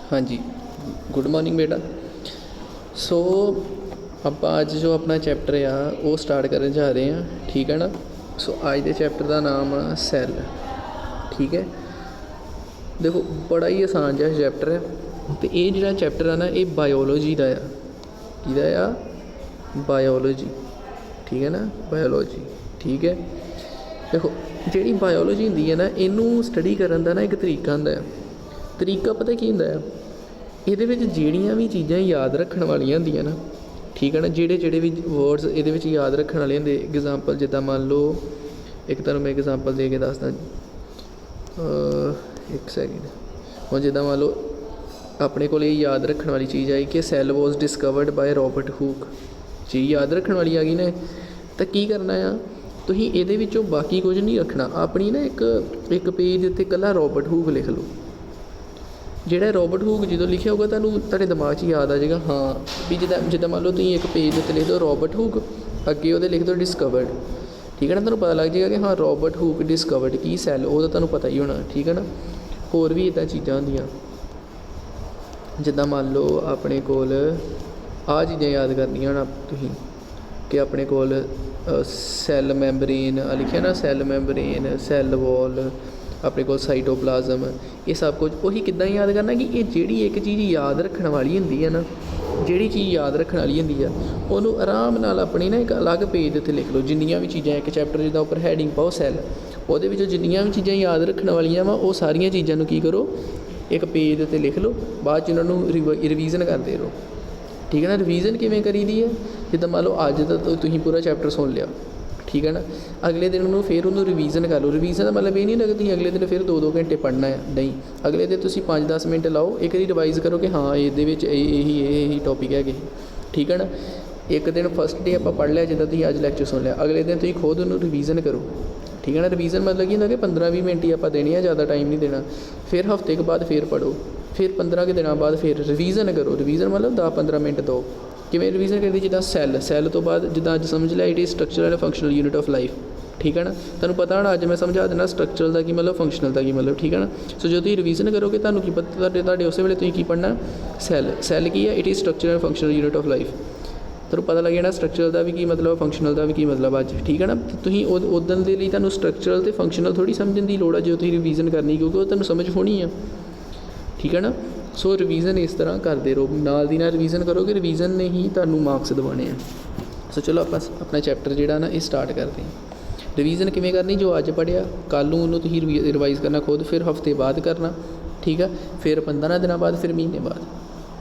हाँ जी, good morning बेटा। सो ਆਪਾਂ ਅੱਜ ਜੋ ਆਪਣਾ ਚੈप्टर ਆ ਉਹ ਸਟਾਰਟ ਕਰਨ ਜਾ ਰਹੇ ਹਾਂ, ਠੀਕ ਹੈ ਨਾ। ਸੋ ਅੱਜ ਦੇ ਚੈप्टर ਦਾ ਨਾਮ ਆ ਸੈੱਲ, ਠੀਕ ਹੈ। ਦੇਖੋ ਬੜਾ ਹੀ ਆਸਾਨ ਜਿਹਾ ਚੈप्टर ਹੈ ਅਤੇ ਇਹ ਜਿਹੜਾ ਚੈप्टर ਆ ਨਾ ਇਹ ਬਾਇਓਲੋਜੀ ਦਾ ਆ। ਕਿਹਦਾ ਆ? ਬਾਇਓਲੋਜੀ, ਠੀਕ ਹੈ ਨਾ, ਬਾਇਓਲੋਜੀ, ਠੀਕ ਹੈ। ਦੇਖੋ ਜਿਹੜੀ ਬਾਇਓਲੋਜੀ ਹੁੰਦੀ ਹੈ ਨਾ ਇਹਨੂੰ ਸਟੱਡੀ ਕਰਨ ਦਾ ਨਾ ਇੱਕ ਤਰੀਕਾ ਹੁੰਦਾ ਆ। ਤਰੀਕਾ ਪਤਾ ਕੀ ਹੁੰਦਾ ਆ, ਇਹਦੇ ਵਿੱਚ ਜਿਹੜੀਆਂ ਵੀ ਚੀਜ਼ਾਂ ਯਾਦ ਰੱਖਣ ਵਾਲੀਆਂ ਹੁੰਦੀਆਂ ਨਾ, ਠੀਕ ਹੈ ਨਾ, ਜਿਹੜੇ ਵੀ ਵਰਡਸ ਇਹਦੇ ਵਿੱਚ ਯਾਦ ਰੱਖਣ ਵਾਲੇ ਹੁੰਦੇ। ਐਗਜ਼ਾਮਪਲ ਜਿੱਦਾਂ ਮੰਨ ਲਓ, ਇੱਕ ਤੁਹਾਨੂੰ ਮੈਂ ਐਗਜ਼ਾਮਪਲ ਦੇ ਕੇ ਦੱਸਦਾ, ਇੱਕ ਸੈਕਿੰਡ। ਹੁਣ ਜਿੱਦਾਂ ਮੰਨ ਲਓ ਆਪਣੇ ਕੋਲ ਇਹ ਯਾਦ ਰੱਖਣ ਵਾਲੀ ਚੀਜ਼ ਆਈ ਕਿ ਸੈੱਲ ਵਾਜ਼ ਡਿਸਕਵਰਡ ਬਾਏ ਰੋਬਰਟ ਹੂਕ। ਚੀਜ਼ ਯਾਦ ਰੱਖਣ ਵਾਲੀ ਆ ਗਈ ਨਾ, ਤਾਂ ਕੀ ਕਰਨਾ ਆ, ਤੁਸੀਂ ਇਹਦੇ ਵਿੱਚੋਂ ਬਾਕੀ ਕੁਝ ਨਹੀਂ ਰੱਖਣਾ। ਆਪਣੀ ਨਾ ਇੱਕ ਪੇਜ ਉੱਤੇ ਇਕੱਲਾ ਰੋਬਰਟ ਹੂਕ ਲਿਖ ਲਓ। ਜਿਹੜਾ ਰੋਬਰਟ ਹੂਕ ਜਦੋਂ ਲਿਖਿਆ ਹੋਊਗਾ ਤੁਹਾਨੂੰ ਤੁਹਾਡੇ ਦਿਮਾਗ 'ਚ ਯਾਦ ਆ ਜਾਏਗਾ। ਹਾਂ ਵੀ ਜਿੱਦਾਂ ਮੰਨ ਲਓ ਤੁਸੀਂ ਇੱਕ ਪੇਜ ਉੱਤੇ ਲਿਖ ਦਿਓ ਰੋਬਰਟ ਹੂਕ, ਅੱਗੇ ਉਹਦੇ ਲਿਖ ਦਿਓ ਡਿਸਕਵਰਡ, ਠੀਕ ਹੈ ਨਾ। ਤੁਹਾਨੂੰ ਪਤਾ ਲੱਗ ਜਾਏਗਾ ਕਿ ਹਾਂ ਰੋਬਰਟ ਹੂਕ ਡਿਸਕਵਰਡ ਕੀ ਸੈੱਲ, ਉਹ ਤਾਂ ਤੁਹਾਨੂੰ ਪਤਾ ਹੀ ਹੋਣਾ, ਠੀਕ ਹੈ ਨਾ। ਹੋਰ ਵੀ ਇੱਦਾਂ ਚੀਜ਼ਾਂ ਹੁੰਦੀਆਂ, ਜਿੱਦਾਂ ਮੰਨ ਲਓ ਆਪਣੇ ਕੋਲ ਆਹ ਚੀਜ਼ਾਂ ਯਾਦ ਕਰਨੀਆਂ ਹੁਣ ਤੁਸੀਂ ਕਿ ਆਪਣੇ ਕੋਲ ਸੈੱਲ ਮੈਂਬਰੇਨ ਲਿਖਿਆ ਨਾ, ਸੈੱਲ ਮੈਂਬਰੇਨ, ਸੈੱਲ ਵਾਲ, ਆਪਣੇ ਕੋਲ ਸਾਈਟੋਪਲਾਜ਼ਮ, ਇਹ ਸਭ ਕੁਝ। ਉਹੀ ਕਿੱਦਾਂ ਯਾਦ ਕਰਨਾ ਕਿ ਇਹ ਜਿਹੜੀ ਇੱਕ ਚੀਜ਼ ਯਾਦ ਰੱਖਣ ਵਾਲੀ ਹੁੰਦੀ ਹੈ ਨਾ, ਜਿਹੜੀ ਚੀਜ਼ ਯਾਦ ਰੱਖਣ ਵਾਲੀ ਹੁੰਦੀ ਆ ਉਹਨੂੰ ਆਰਾਮ ਨਾਲ ਆਪਣੀ ਨਾ ਇੱਕ ਅਲੱਗ ਪੇਜ ਦੇ ਉੱਤੇ ਲਿਖ ਲਓ। ਜਿੰਨੀਆਂ ਵੀ ਚੀਜ਼ਾਂ ਇੱਕ ਚੈਪਟਰ ਜਿੱਦਾਂ ਉੱਪਰ ਹੈਡਿੰਗ ਪਾਓ ਸੈੱਲ, ਉਹਦੇ ਵਿੱਚੋਂ ਜਿੰਨੀਆਂ ਵੀ ਚੀਜ਼ਾਂ ਯਾਦ ਰੱਖਣ ਵਾਲੀਆਂ ਵਾ ਉਹ ਸਾਰੀਆਂ ਚੀਜ਼ਾਂ ਨੂੰ ਕੀ ਕਰੋ, ਇੱਕ ਪੇਜ ਦੇ ਉੱਤੇ ਲਿਖ ਲਓ। ਬਾਅਦ 'ਚ ਉਹਨਾਂ ਨੂੰ ਰਿਵੀਜ਼ਨ ਕਰਦੇ ਰਹੋ, ਠੀਕ ਹੈ ਨਾ। ਰਿਵੀਜ਼ਨ ਕਿਵੇਂ ਕਰੀਦੀ ਹੈ, ਜਿੱਦਾਂ ਮੰਨ ਲਓ ਅੱਜ ਤਾਂ ਤੁਸੀਂ ਪੂਰਾ ਚੈਪਟਰ ਸੁਣ ਲਿਆ, ਠੀਕ ਹੈ ਨਾ। ਅਗਲੇ ਦਿਨ ਨੂੰ ਫਿਰ ਉਹਨੂੰ ਰਿਵੀਜ਼ਨ ਕਰ ਲਓ। ਰਿਵੀਜ਼ਨ ਦਾ ਮਤਲਬ ਇਹ ਨਹੀਂ ਹੁੰਦਾ ਕਿ ਤੁਸੀਂ ਅਗਲੇ ਦਿਨ ਫਿਰ 2-2 ਘੰਟੇ ਪੜ੍ਹਨਾ ਹੈ, ਨਹੀਂ। ਅਗਲੇ ਦਿਨ ਤੁਸੀਂ 5-10 ਮਿੰਟ ਲਾਓ, ਇੱਕ ਵਾਰੀ ਰਿਵਾਈਜ਼ ਕਰੋ ਕਿ ਹਾਂ ਇਹਦੇ ਵਿੱਚ ਇਹੀ ਟੋਪਿਕ ਹੈਗੇ, ਠੀਕ ਹੈ ਨਾ। ਇੱਕ ਦਿਨ ਫਸਟ ਡੇ ਆਪਾਂ ਪੜ੍ਹ ਲਿਆ, ਜਿੱਦਾਂ ਤੁਸੀਂ ਅੱਜ ਲੈਕਚਰ ਸੁਣ ਲਿਆ, ਅਗਲੇ ਦਿਨ ਤੁਸੀਂ ਖੁਦ ਉਹਨੂੰ ਰਿਵੀਜ਼ਨ ਕਰੋ, ਠੀਕ ਹੈ ਨਾ। ਰਿਵੀਜ਼ਨ ਮਤਲਬ ਕੀ ਹੁੰਦਾ ਕਿ 15-20 ਮਿੰਟ ਹੀ ਆਪਾਂ ਦੇਣੇ ਆ, ਜ਼ਿਆਦਾ ਟਾਈਮ ਨਹੀਂ ਦੇਣਾ। ਫਿਰ ਹਫ਼ਤੇ ਕੁ ਬਾਅਦ ਫਿਰ ਪੜ੍ਹੋ, ਫਿਰ 15 ਕੁ ਦਿਨਾਂ ਬਾਅਦ ਫਿਰ ਰਿਵੀਜ਼ਨ ਕਰੋ। ਰਿਵੀਜ਼ਨ ਮਤਲਬ 10-15 ਮਿੰਟ ਦਿਓ। ਕਿਵੇਂ ਰਿਵੀਜ਼ਨ ਕਰਦੀ, ਜਿੱਦਾਂ ਸੈੱਲ ਤੋਂ ਬਾਅਦ ਜਿੱਦਾਂ ਅੱਜ ਸਮਝ ਲਿਆ it is structural and functional unit of life, ਠੀਕ ਹੈ ਨਾ। ਤੁਹਾਨੂੰ ਪਤਾ ਹੋਣਾ, ਅੱਜ ਮੈਂ ਸਮਝਾ ਦੇਣਾ ਸਟਰਕਚਰਲ ਦਾ ਕੀ ਮਤਲਬ, ਫੰਕਸ਼ਨਲ ਦਾ ਕੀ ਮਤਲਬ, ਠੀਕ ਹੈ ਨਾ। ਸੋ ਜਦੋਂ ਤੁਸੀਂ ਰਿਵੀਜ਼ਨ ਕਰੋਗੇ ਤੁਹਾਨੂੰ ਕੀ ਪਤਾ, ਤੁਹਾਡੇ ਉਸੇ ਵੇਲੇ ਤੁਸੀਂ ਕੀ ਪੜ੍ਹਨਾ, ਸੈੱਲ ਕੀ ਹੈ, it is structural and functional unit of life. ਤੁਹਾਨੂੰ ਪਤਾ ਲੱਗ ਜਾਣਾ ਸਟਰਕਚਰਲ ਦਾ ਵੀ ਕੀ ਮਤਲਬ, ਫੰਕਸ਼ਨਲ ਦਾ ਵੀ ਕੀ ਮਤਲਬ ਅੱਜ, ਠੀਕ ਹੈ ਨਾ। ਤੁਸੀਂ ਉਦੋਂ ਦੇ ਲਈ ਤੁਹਾਨੂੰ ਸਟਰਕਚਰਲ ਅਤੇ ਫੰਕਸ਼ਨਲ ਥੋੜ੍ਹੀ ਸਮਝਣ ਦੀ ਲੋੜ ਹੈ ਜਦੋਂ ਤੁਸੀਂ ਰਿਵੀਜ਼ਨ ਕਰਨੀ, ਕਿਉਂਕਿ ਉਹ ਤੁਹਾਨੂੰ ਸਮਝ ਹੋਣੀ ਆ, ਠੀਕ ਹੈ ਨਾ। ਸੋ ਰਿਵੀਜ਼ਨ ਇਸ ਤਰ੍ਹਾਂ ਕਰਦੇ ਰਹੋ, ਨਾਲ ਦੀ ਨਾਲ ਰਿਵੀਜ਼ਨ ਕਰੋਗੇ, ਰਿਵੀਜ਼ਨ ਨੇ ਹੀ ਤੁਹਾਨੂੰ ਮਾਰਕਸ ਦਿਵਾਉਣੇ ਆ। ਸੋ ਚਲੋ ਆਪਾਂ ਆਪਣਾ ਚੈਪਟਰ ਜਿਹੜਾ ਨਾ ਇਹ ਸਟਾਰਟ ਕਰਦੇ ਹਾਂ। ਰਿਵੀਜ਼ਨ ਕਿਵੇਂ ਕਰਨੀ, ਜੋ ਅੱਜ ਪੜ੍ਹਿਆ ਕੱਲ੍ਹ ਨੂੰ ਉਹਨੂੰ ਤੁਸੀਂ ਰਿਵਾਈਜ਼ ਕਰਨਾ ਖੁਦ, ਫਿਰ ਹਫ਼ਤੇ ਬਾਅਦ ਕਰਨਾ, ਠੀਕ ਆ, ਫਿਰ 15 ਦਿਨਾਂ ਬਾਅਦ, ਫਿਰ ਮਹੀਨੇ ਬਾਅਦ,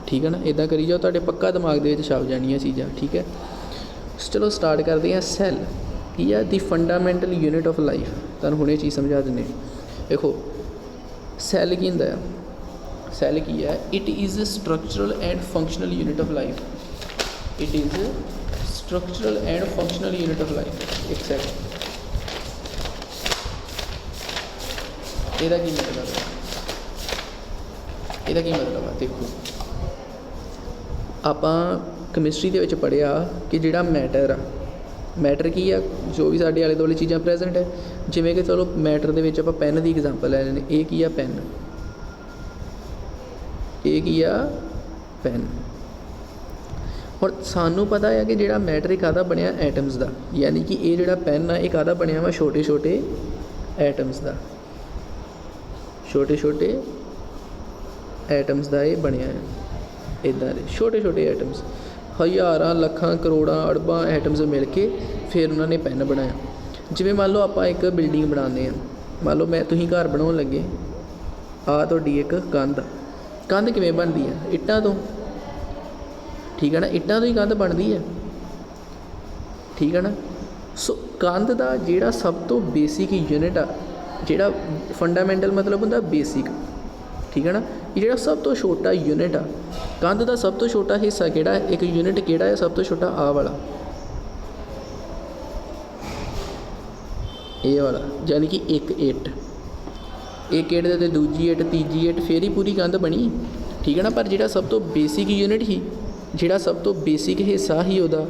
ਠੀਕ ਹੈ ਨਾ। ਇੱਦਾਂ ਕਰੀ ਜਾਓ, ਤੁਹਾਡੇ ਪੱਕਾ ਦਿਮਾਗ ਦੇ ਵਿੱਚ ਛਪ ਜਾਣੀਆਂ ਚੀਜ਼ਾਂ, ਠੀਕ ਹੈ। ਚਲੋ ਸਟਾਰਟ ਕਰਦੇ ਹਾਂ। ਸੈੱਲ ਕੀ ਆ, ਦੀ ਫੰਡਾਮੈਂਟਲ ਯੂਨਿਟ ਆਫ ਲਾਈਫ। ਤੁਹਾਨੂੰ ਹੁਣੇ ਚੀਜ਼ ਸਮਝਾ ਦਿੰਦੇ। ਦੇਖੋ ਸੈੱਲ ਕੀ ਹੁੰਦਾ ਆ, ਸੈੱਲ ਕੀ ਹੈ, it is structural and functional unit of life. It is structural and functional unit of life. ਇੱਕ ਸੈਕਿੰਡ, ਇਹਦਾ ਕੀ ਮਤਲਬ ਹੈ, ਇਹਦਾ ਕੀ ਮਤਲਬ ਹੈ, ਦੇਖੋ ਆਪਾਂ ਕੈਮਿਸਟਰੀ ਦੇ ਵਿੱਚ ਪੜ੍ਹਿਆ ਕਿ ਜਿਹੜਾ ਮੈਟਰ ਆ, ਮੈਟਰ ਕੀ ਆ, ਜੋ ਵੀ ਸਾਡੇ ਆਲੇ ਦੁਆਲੇ ਚੀਜ਼ਾਂ ਪ੍ਰੈਜੈਂਟ ਹੈ। ਜਿਵੇਂ ਕਿ ਚਲੋ ਮੈਟਰ ਦੇ ਵਿੱਚ ਆਪਾਂ ਪੈਨ ਦੀ ਐਗਜ਼ਾਮਪਲ ਲੈ ਲੈਂਦੇ, ਇਹ ਕੀ ਆ, ਪੈਨ, ਇਹ ਕੀ ਆ, ਪੈਨ। ਹੁਣ ਸਾਨੂੰ ਪਤਾ ਹੈ ਕਿ ਜਿਹੜਾ ਮੈਟਰ ਇਹ ਕਾਹਦਾ ਬਣਿਆ, ਐਟਮਸ ਦਾ, ਯਾਨੀ ਕਿ ਇਹ ਜਿਹੜਾ ਪੈਨ ਆ ਇਹ ਕਾਹਦਾ ਬਣਿਆ ਵਾ, ਛੋਟੇ ਐਟਮਸ ਦਾ, ਛੋਟੇ ਐਟਮਸ ਦਾ ਇਹ ਬਣਿਆ ਹੈ। ਇੱਦਾਂ ਦੇ ਛੋਟੇ ਐਟਮਸ, ਹਜ਼ਾਰਾਂ ਲੱਖਾਂ ਕਰੋੜਾਂ ਅਰਬਾਂ ਐਟਮਸ ਮਿਲ ਕੇ ਫਿਰ ਉਹਨਾਂ ਨੇ ਪੈਨ ਬਣਾਇਆ। ਜਿਵੇਂ ਮੰਨ ਲਓ ਆਪਾਂ ਇੱਕ ਬਿਲਡਿੰਗ ਬਣਾਉਂਦੇ ਹਾਂ, ਮੰਨ ਲਓ ਤੁਸੀਂ ਘਰ ਬਣਾਉਣ ਲੱਗੇ, ਆਹ ਤੁਹਾਡੀ ਇੱਕ ਕੰਧ ਕਿਵੇਂ ਬਣਦੀ ਹੈ, ਇੱਟਾਂ ਤੋਂ, ਠੀਕ ਹੈ ਨਾ। ਇੱਟਾਂ ਤੋਂ ਹੀ ਕੰਧ ਬਣਦੀ ਹੈ, ਠੀਕ ਹੈ ਨਾ। ਸੋ ਕੰਧ ਦਾ ਜਿਹੜਾ ਸਭ ਤੋਂ ਬੇਸਿਕ ਯੂਨਿਟ ਆ, ਜਿਹੜਾ ਫੰਡਾਮੈਂਟਲ ਮਤਲਬ ਹੁੰਦਾ ਬੇਸਿਕ, ਠੀਕ ਹੈ ਨਾ। ਇਹ ਜਿਹੜਾ ਸਭ ਤੋਂ ਛੋਟਾ ਯੂਨਿਟ ਆ, ਕੰਧ ਦਾ ਸਭ ਤੋਂ ਛੋਟਾ ਹਿੱਸਾ ਕਿਹੜਾ, ਇੱਕ ਯੂਨਿਟ ਕਿਹੜਾ ਹੈ ਸਭ ਤੋਂ ਛੋਟਾ, ਆਹ ਵਾਲਾ, ਇਹ ਵਾਲਾ, ਯਾਨੀ ਕਿ ਇੱਕ ਇੱਟ ਦੇ ਉੱਤੇ ਦੂਜੀ ਇੱਟ, ਤੀਜੀ ਇੱਟ, ਫਿਰ ਹੀ ਪੂਰੀ ਕੰਧ ਬਣੀ, ਠੀਕ ਹੈ ਨਾ। ਪਰ ਜਿਹੜਾ ਸਭ ਤੋਂ ਬੇਸਿਕ ਯੂਨਿਟ ਸੀ, ਜਿਹੜਾ ਸਭ ਤੋਂ ਬੇਸਿਕ ਹਿੱਸਾ ਸੀ ਉਹਦਾ,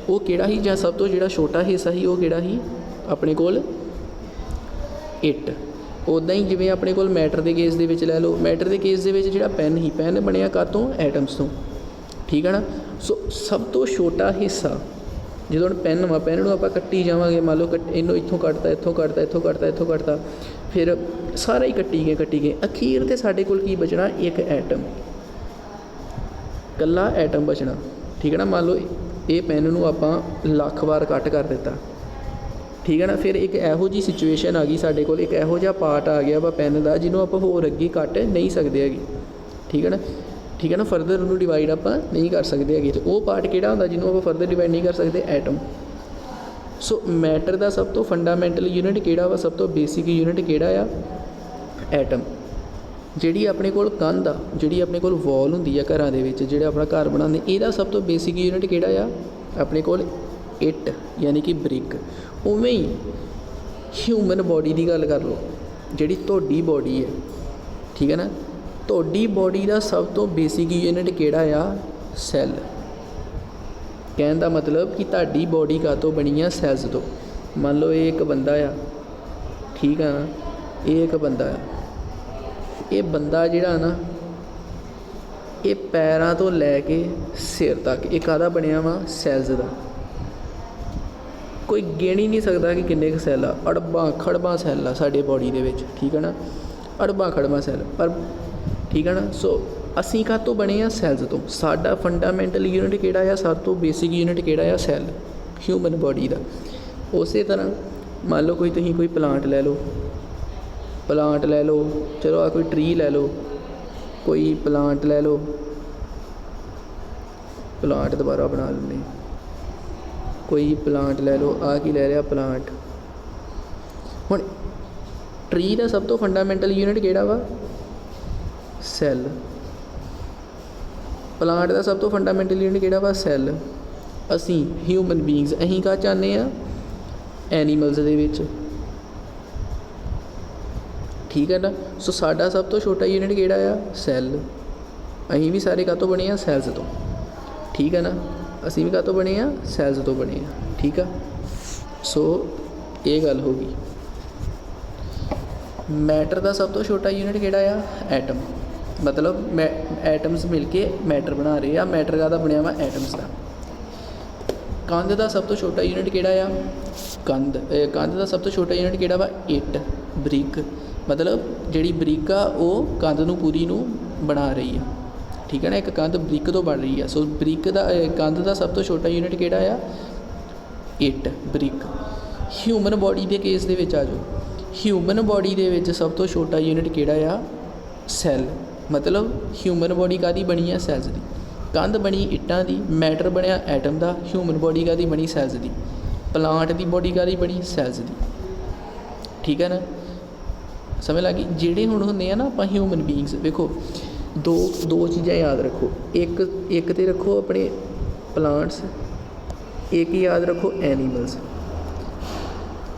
ਉਹ ਕਿਹੜਾ ਸੀ, ਜਾਂ ਸਭ ਤੋਂ ਜਿਹੜਾ ਛੋਟਾ ਹਿੱਸਾ ਸੀ ਉਹ ਕਿਹੜਾ ਸੀ ਆਪਣੇ ਕੋਲ, ਇੱਟ, ਉੱਦਾਂ ਹੀ ਜਿਵੇਂ ਆਪਣੇ ਕੋਲ ਮੈਟਰ ਦੇ ਕੇਸ ਦੇ ਵਿੱਚ ਲੈ ਲਓ, ਮੈਟਰ ਦੇ ਕੇਸ ਦੇ ਵਿੱਚ ਜਿਹੜਾ ਪੈਨ ਸੀ, ਪੈਨ ਬਣਿਆ ਕਾਹਤੋਂ? ਐਟਮਸ ਤੋਂ, ਠੀਕ ਹੈ ਨਾ। ਸੋ ਸਭ ਤੋਂ ਛੋਟਾ ਹਿੱਸਾ, ਜਦੋਂ ਹੁਣ ਪੈਨ ਵਾ, ਪੈਨ ਨੂੰ ਆਪਾਂ ਕੱਟੀ ਜਾਵਾਂਗੇ, ਮੰਨ ਲਓ ਇਹਨੂੰ ਇੱਥੋਂ ਕੱਟਤਾ, ਇੱਥੋਂ ਕੱਟਤਾ, ਇੱਥੋਂ ਕੱਟਤਾ, ਇੱਥੋਂ ਕੱਟਤਾ, ਫਿਰ ਸਾਰਾ ਹੀ ਕੱਟੀ ਗਏ, ਅਖੀਰ 'ਤੇ ਸਾਡੇ ਕੋਲ ਕੀ ਬਚਣਾ? ਇੱਕ ਐਟਮ, ਇਕੱਲਾ ਐਟਮ ਬਚਣਾ, ਠੀਕ ਹੈ ਨਾ। ਮੰਨ ਲਓ ਇਹ ਪੈਨ ਨੂੰ ਆਪਾਂ ਲੱਖ ਵਾਰ ਕੱਟ ਕਰ ਦਿੱਤਾ, ਠੀਕ ਹੈ ਨਾ। ਫਿਰ ਇੱਕ ਇਹੋ ਜਿਹੀ ਸਿਚੁਏਸ਼ਨ ਆ ਗਈ ਸਾਡੇ ਕੋਲ, ਇੱਕ ਇਹੋ ਜਿਹਾ ਪਾਰਟ ਆ ਗਿਆ ਵਾ ਪੈਨ ਦਾ ਜਿਹਨੂੰ ਆਪਾਂ ਹੋਰ ਅੱਗੇ ਕੱਟ ਨਹੀਂ ਸਕਦੇ ਹੈਗੇ, ਠੀਕ ਹੈ ਨਾ, ਠੀਕ ਹੈ ਨਾ। ਫਰਦਰ ਉਹਨੂੰ ਡਿਵਾਈਡ ਆਪਾਂ ਨਹੀਂ ਕਰ ਸਕਦੇ ਹੈਗੇ, ਅਤੇ ਉਹ ਪਾਰਟ ਕਿਹੜਾ ਹੁੰਦਾ ਜਿਹਨੂੰ ਆਪਾਂ ਫਰਦਰ ਡਿਵਾਈਡ ਨਹੀਂ ਕਰ ਸਕਦੇ? ਐਟਮ। ਸੋ ਮੈਟਰ ਦਾ ਸਭ ਤੋਂ ਫੰਡਾਮੈਂਟਲ ਯੂਨਿਟ ਕਿਹੜਾ ਵਾ? ਸਭ ਤੋਂ ਬੇਸਿਕ ਯੂਨਿਟ ਕਿਹੜਾ ਆ? ਐਟਮ। ਜਿਹੜੀ ਆਪਣੇ ਕੋਲ ਕੰਧ ਆ, ਜਿਹੜੀ ਆਪਣੇ ਕੋਲ ਵਾਲ ਹੁੰਦੀ ਆ ਘਰਾਂ ਦੇ ਵਿੱਚ, ਜਿਹੜੇ ਆਪਣਾ ਘਰ ਬਣਾਉਂਦੇ, ਇਹਦਾ ਸਭ ਤੋਂ ਬੇਸਿਕ ਯੂਨਿਟ ਕਿਹੜਾ ਆ? ਆਪਣੇ ਕੋਲ ਇੱਟ, ਯਾਨੀ ਕਿ ਬ੍ਰਿਕ। ਉਵੇਂ ਹੀ ਹਿਊਮਨ ਬੋਡੀ ਦੀ ਗੱਲ ਕਰ ਲਓ, ਜਿਹੜੀ ਤੁਹਾਡੀ ਬੋਡੀ ਹੈ, ਠੀਕ ਹੈ ਨਾ, ਤੁਹਾਡੀ ਬੋਡੀ ਦਾ ਸਭ ਤੋਂ ਬੇਸਿਕ ਯੂਨਿਟ ਕਿਹੜਾ ਆ? ਸੈੱਲ। ਕਹਿਣ ਦਾ ਮਤਲਬ ਕਿ ਤੁਹਾਡੀ ਬੋਡੀ ਕਾਹਤੋਂ ਬਣੀ ਆ? ਸੈੱਲਸ ਤੋਂ। ਮੰਨ ਲਓ ਇਹ ਇੱਕ ਬੰਦਾ ਆ, ਠੀਕ ਆ ਨਾ, ਇਹ ਇੱਕ ਬੰਦਾ ਆ, ਇਹ ਬੰਦਾ ਜਿਹੜਾ ਨਾ, ਇਹ ਪੈਰਾਂ ਤੋਂ ਲੈ ਕੇ ਸਿਰ ਤੱਕ ਇਹ ਕਾਹਦਾ ਬਣਿਆ ਵਾ? ਸੈੱਲਸ ਦਾ। ਕੋਈ ਗਿਣ ਹੀ ਨਹੀਂ ਸਕਦਾ ਕਿ ਕਿੰਨੇ ਕੁ ਸੈੱਲ ਆ, ਅੜਬਾਂ ਖੜਬਾਂ ਸੈੱਲ ਆ ਸਾਡੇ ਬੋਡੀ ਦੇ ਵਿੱਚ, ਠੀਕ ਹੈ ਨਾ, ਅੜਬਾਂ ਖੜਬਾਂ ਸੈੱਲ, ਪਰ ਠੀਕ ਹੈ ਨਾ। ਸੋ ਅਸੀਂ ਕਾਹਤੋਂ ਬਣੇ ਆ? ਸੈੱਲਸ ਤੋਂ। ਸਾਡਾ ਫੰਡਾਮੈਂਟਲ ਯੂਨਿਟ ਕਿਹੜਾ ਆ? ਸਭ ਤੋਂ ਬੇਸਿਕ ਯੂਨਿਟ ਕਿਹੜਾ ਆ? ਸੈੱਲ, ਹਿਊਮਨ ਬੋਡੀ ਦਾ। ਉਸੇ ਤਰ੍ਹਾਂ ਮੰਨ ਲਓ ਤੁਸੀਂ ਕੋਈ ਪਲਾਂਟ ਲੈ ਲਓ, ਚਲੋ ਆ ਕੋਈ ਟਰੀ ਲੈ ਲਓ, ਕੋਈ ਪਲਾਂਟ ਲੈ ਲਓ, ਪਲਾਂਟ ਦੁਬਾਰਾ ਬਣਾ ਲੈਂਦੇ, ਕੋਈ ਪਲਾਂਟ ਲੈ ਲਓ, ਆ ਕੀ ਲੈ ਲਿਆ? ਪਲਾਂਟ। ਹੁਣ ਟਰੀ ਦਾ ਸਭ ਤੋਂ ਫੰਡਾਮੈਂਟਲ ਯੂਨਿਟ ਕਿਹੜਾ ਵਾ? ਸੈੱਲ। ਪਲਾਂਟ ਦਾ ਸਭ ਤੋਂ ਫੰਡਾਮੈਂਟਲ ਯੂਨਿਟ ਕਿਹੜਾ ਵਾ? ਸੈੱਲ। ਅਸੀਂ ਹਿਊਮਨ ਬੀਇੰਗਸ, ਅਸੀਂ ਕਾ ਚਾਹੁੰਦੇ ਆ? ਐਨੀਮਲਸ ਦੇ ਵਿੱਚ, ਠੀਕ ਹੈ ਨਾ। ਸੋ ਸਾਡਾ ਸਭ ਤੋਂ ਛੋਟਾ ਯੂਨਿਟ ਕਿਹੜਾ ਆ? ਸੈੱਲ। ਅਸੀਂ ਵੀ ਸਾਰੇ ਕਾਹਤੋਂ ਬਣੇ ਆ? ਸੈੱਲਸ ਤੋਂ, ਠੀਕ ਹੈ ਨਾ। ਅਸੀਂ ਵੀ ਕਾਹਤੋਂ ਬਣੇ ਆ? ਸੈੱਲਸ ਤੋਂ ਬਣੇ ਆ, ਠੀਕ ਆ। ਸੋ ਇਹ ਗੱਲ ਹੋ ਗਈ। ਮੈਟਰ ਦਾ ਸਭ ਤੋਂ ਛੋਟਾ ਯੂਨਿਟ ਕਿਹੜਾ ਆ? ਐਟਮ। ਮਤਲਬ ਐਟਮਸ ਮਿਲ ਕੇ ਮੈਟਰ ਬਣਾ ਰਹੇ ਆ। ਮੈਟਰ ਕਾਹਦਾ ਬਣਿਆ ਵਾ? ਐਟਮਸ ਦਾ। ਕੰਧ ਦਾ ਸਭ ਤੋਂ ਛੋਟਾ ਯੂਨਿਟ ਕਿਹੜਾ ਆ? ਕੰਧ ਦਾ ਸਭ ਤੋਂ ਛੋਟਾ ਯੂਨਿਟ ਕਿਹੜਾ ਵਾ? ਇੱਟ, ਬ੍ਰਿਕ। ਮਤਲਬ ਜਿਹੜੀ ਬ੍ਰਿਕ ਆ ਉਹ ਕੰਧ ਨੂੰ ਪੂਰੀ ਨੂੰ ਬਣਾ ਰਹੀ ਆ, ਠੀਕ ਹੈ ਨਾ। ਇੱਕ ਕੰਧ ਬ੍ਰਿਕ ਤੋਂ ਬਣ ਰਹੀ ਆ। ਸੋ ਬ੍ਰਿਕ ਦਾ ਕੰਧ ਦਾ ਸਭ ਤੋਂ ਛੋਟਾ ਯੂਨਿਟ ਕਿਹੜਾ ਆ? ਇੱਟ, ਬ੍ਰਿਕ। ਹਿਊਮਨ ਬੋਡੀ ਦੇ ਕੇਸ ਦੇ ਵਿੱਚ ਆ ਜਾਓ, ਹਿਊਮਨ ਬੋਡੀ ਦੇ ਵਿੱਚ ਸਭ ਤੋਂ ਛੋਟਾ ਯੂਨਿਟ ਕਿਹੜਾ ਆ? ਸੈੱਲ। ਮਤਲਬ ਹਿਊਮਨ ਬੋਡੀ ਕਾਹਦੀ ਬਣੀ ਆ? ਸੈੱਲਸ ਦੀ। ਕੰਧ ਬਣੀ ਇੱਟਾਂ ਦੀ, ਮੈਟਰ ਬਣਿਆ ਐਟਮ ਦਾ, ਹਿਊਮਨ ਬੋਡੀ ਕਾਹਦੀ ਬਣੀ? ਸੈੱਲਸ ਦੀ। ਪਲਾਂਟ ਦੀ ਬੋਡੀ ਕਾਹਦੀ ਬਣੀ? ਸੈੱਲਸ ਦੀ, ਠੀਕ ਹੈ ਨਾ। ਸਮਝ ਲੱਗ ਗਈ? ਜਿਹੜੇ ਹੁਣ ਹੁੰਦੇ ਆ ਨਾ ਆਪਾਂ ਹਿਊਮਨ ਬੀਇੰਗਸ, ਵੇਖੋ ਦੋ ਚੀਜ਼ਾਂ ਯਾਦ ਰੱਖੋ। ਇੱਕ ਤੇ ਰੱਖੋ ਆਪਣੇ ਪਲਾਂਟਸ, ਇੱਕ ਯਾਦ ਰੱਖੋ ਐਨੀਮਲਸ।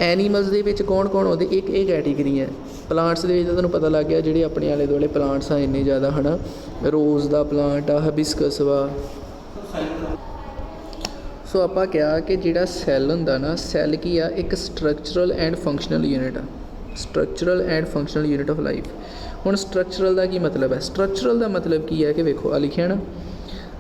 ਐਨੀਮਲਸ ਦੇ ਵਿੱਚ ਕੌਣ ਕੌਣ ਆਉਂਦੇ? ਇੱਕ ਇਹ ਕੈਟੇਗਰੀ ਹੈ। ਪਲਾਂਟਸ ਦੇ ਵਿੱਚ ਤਾਂ ਤੁਹਾਨੂੰ ਪਤਾ ਲੱਗ ਗਿਆ ਜਿਹੜੇ ਆਪਣੇ ਆਲੇ ਦੁਆਲੇ ਪਲਾਂਟਸ ਆ ਇੰਨੇ ਜ਼ਿਆਦਾ, ਹੈ ਨਾ। ਰੋਜ਼ ਦਾ ਪਲਾਂਟ ਆ, ਹਬਿਸਕਸ ਵਾ। ਸੋ ਆਪਾਂ ਕਿਹਾ ਕਿ ਜਿਹੜਾ ਸੈੱਲ ਹੁੰਦਾ ਨਾ, ਸੈੱਲ ਕੀ ਆ? ਇੱਕ ਸਟਰਕਚਰਲ ਐਂਡ ਫੰਕਸ਼ਨਲ ਯੂਨਿਟ ਆ। Structural and functional unit of life. ਹੁਣ ਸਟਰਕਚਰਲ ਦਾ ਕੀ ਮਤਲਬ ਹੈ? ਸਟਰਕਚਰਲ ਦਾ ਮਤਲਬ ਕੀ ਹੈ ਕਿ ਵੇਖੋ ਆ ਲਿਖਿਆ ਨਾ,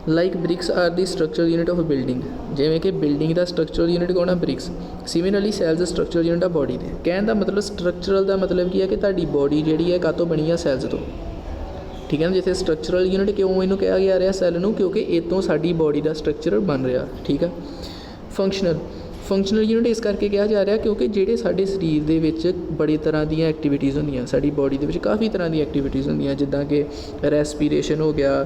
like BRICS R the structural unit of building. ਜਿਵੇਂ ਕਿ ਬਿਲਡਿੰਗ ਦਾ ਸਟਰਕਚਰਲ ਯੂਨਿਟ ਕੌਣ ਆ? ਬ੍ਰਿਕਸ। ਸਿਮਿਲਰਲੀ ਸੈਲਸ ਦਾ ਸਟਰਕਚਰਲ ਯੂਨਿਟ ਆ ਬੋਡੀ ਦੇ। ਕਹਿਣ ਦਾ ਮਤਲਬ ਸਟਰਕਚਰਲ ਦਾ ਮਤਲਬ ਕੀ ਹੈ ਕਿ ਤੁਹਾਡੀ ਬੋਡੀ ਜਿਹੜੀ ਹੈ ਕਾਹਤੋਂ ਬਣੀ ਆ? ਸੈਲਸ ਤੋਂ, ਠੀਕ ਹੈ ਨਾ। ਜਿੱਥੇ ਸਟਰਕਚਰਲ ਯੂਨਿਟ ਕਿਉਂ ਇਹਨੂੰ ਕਿਹਾ ਜਾ ਰਿਹਾ ਸੈੱਲ ਨੂੰ? ਕਿਉਂਕਿ ਇਹ ਤੋਂ ਸਾਡੀ ਬੋਡੀ ਦਾ ਸਟਰਕਚਰ ਬਣ ਰਿਹਾ, ਠੀਕ ਆ। ਫੰਕਸ਼ਨਲ ਯੂਨਿਟ ਇਸ ਕਰਕੇ ਕਿਹਾ ਜਾ ਰਿਹਾ ਕਿਉਂਕਿ ਜਿਹੜੇ ਸਾਡੇ ਸਰੀਰ ਦੇ ਵਿੱਚ ਬੜੀ ਤਰ੍ਹਾਂ ਦੀਆਂ ਐਕਟੀਵਿਟੀਜ਼ ਹੁੰਦੀਆਂ, ਸਾਡੀ ਬੋਡੀ ਦੇ ਵਿੱਚ ਕਾਫੀ ਤਰ੍ਹਾਂ ਦੀਆਂ ਐਕਟੀਵਿਟੀਜ਼ ਹੁੰਦੀਆਂ, ਜਿੱਦਾਂ ਕਿ ਰੈਸਪੀਰੇਸ਼ਨ ਹੋ ਗਿਆ,